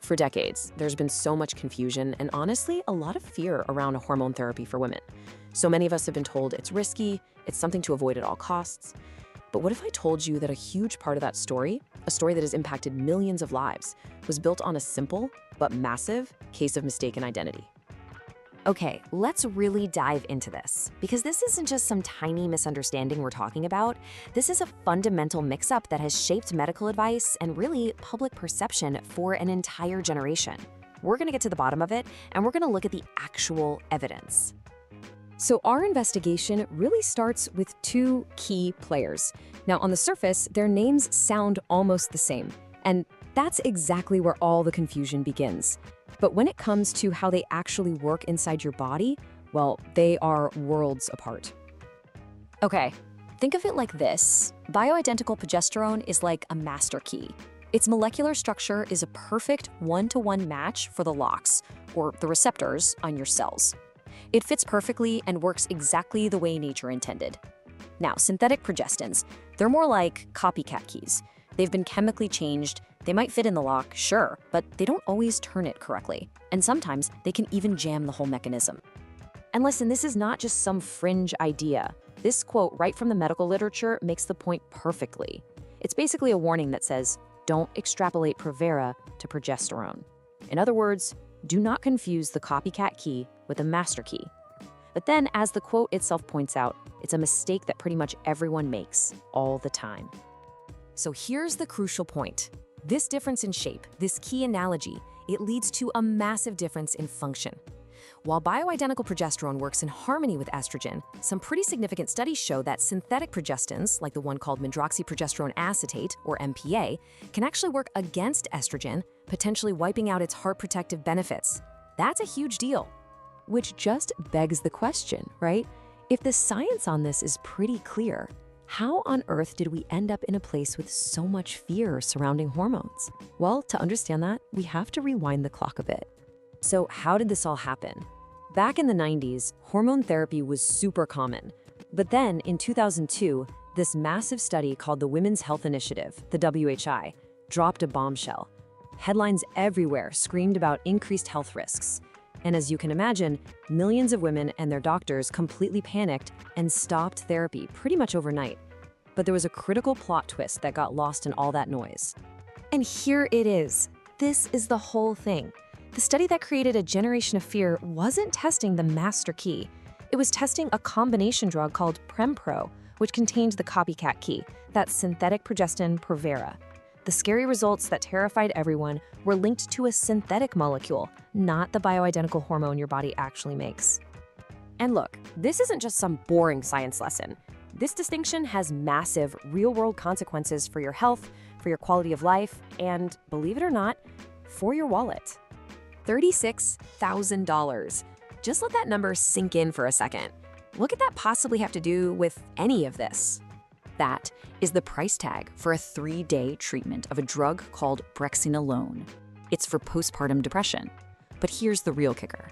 For decades, there's been so much confusion and honestly, a lot of fear around hormone therapy for women. So many of us have been told it's risky, it's something to avoid at all costs. But what if I told you that a huge part of that story, a story that has impacted millions of lives, was built on a simple but massive case of mistaken identity? Okay, let's really dive into this, because this isn't just some tiny misunderstanding we're talking about. This is a fundamental mix-up that has shaped medical advice and really public perception for an entire generation. We're gonna get to the bottom of it, and we're gonna look at the actual evidence. So our investigation really starts with two key players. Now, on the surface, their names sound almost the same, and that's exactly where all the confusion begins. But when it comes to how they actually work inside your body, well, they are worlds apart. Okay, think of it like this. Bioidentical progesterone is like a master key. Its molecular structure is a perfect one-to-one match for the locks, or the receptors, on your cells. It fits perfectly and works exactly the way nature intended. Now, synthetic progestins, they're more like copycat keys. They've been chemically changed. They might fit in the lock, sure, but they don't always turn it correctly. And sometimes they can even jam the whole mechanism. And listen, this is not just some fringe idea. This quote right from the medical literature makes the point perfectly. It's basically a warning that says, don't extrapolate Provera to progesterone. In other words, do not confuse the copycat key with a master key. But then, as the quote itself points out, it's a mistake that pretty much everyone makes all the time. So here's the crucial point. This difference in shape, this key analogy, it leads to a massive difference in function. While bioidentical progesterone works in harmony with estrogen, some pretty significant studies show that synthetic progestins, like the one called medroxyprogesterone acetate, or MPA, can actually work against estrogen, potentially wiping out its heart protective benefits. That's a huge deal. Which just begs the question, right? If the science on this is pretty clear, how on earth did we end up in a place with so much fear surrounding hormones? Well, to understand that, we have to rewind the clock a bit. So how did this all happen? Back in the 90s, hormone therapy was super common. But then, in 2002, this massive study called the Women's Health Initiative, the WHI, dropped a bombshell. Headlines everywhere screamed about increased health risks. And as you can imagine, millions of women and their doctors completely panicked and stopped therapy pretty much overnight. But there was a critical plot twist that got lost in all that noise. And here it is. This is the whole thing. The study that created a generation of fear wasn't testing the master key. It was testing a combination drug called Prempro, which contained the copycat key, that synthetic progestin Provera. The scary results that terrified everyone were linked to a synthetic molecule, not the bioidentical hormone your body actually makes. And look, this isn't just some boring science lesson. This distinction has massive, real-world consequences for your health, for your quality of life, and, believe it or not, for your wallet. $36,000. Just let that number sink in for a second. What could that possibly have to do with any of this? That is the price tag for a 3-day treatment of a drug called Brexanolone. It's for postpartum depression. But here's the real kicker.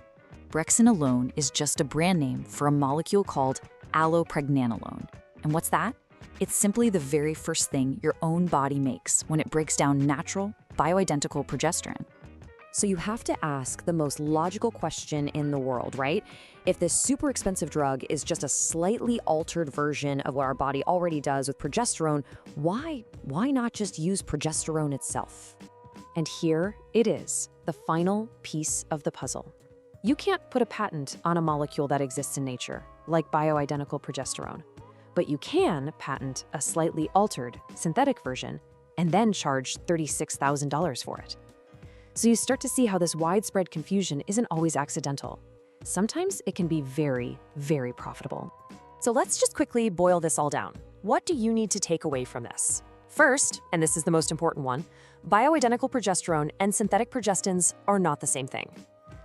Brexanolone is just a brand name for a molecule called allopregnanolone. And what's that? It's simply the very first thing your own body makes when it breaks down natural, bioidentical progesterone. So you have to ask the most logical question in the world, right? If this super expensive drug is just a slightly altered version of what our body already does with progesterone, why not just use progesterone itself? And here it is, the final piece of the puzzle. You can't put a patent on a molecule that exists in nature, like bioidentical progesterone. But you can patent a slightly altered synthetic version and then charge $36,000 for it. So you start to see how this widespread confusion isn't always accidental. Sometimes it can be very, very profitable. So let's just quickly boil this all down. What do you need to take away from this? First, and this is the most important one, bioidentical progesterone and synthetic progestins are not the same thing.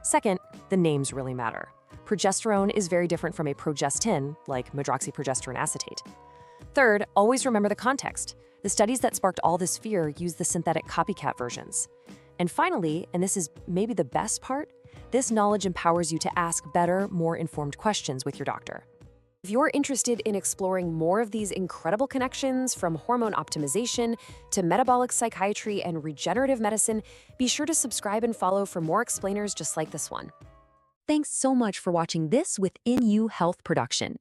Second, the names really matter. Progesterone is very different from a progestin, like medroxyprogesterone acetate. Third, always remember the context. The studies that sparked all this fear use the synthetic copycat versions. And finally, and this is maybe the best part, this knowledge empowers you to ask better, more informed questions with your doctor. If you're interested in exploring more of these incredible connections from hormone optimization to metabolic psychiatry and regenerative medicine, be sure to subscribe and follow for more explainers just like this one. Thanks so much for watching this Within You Health production.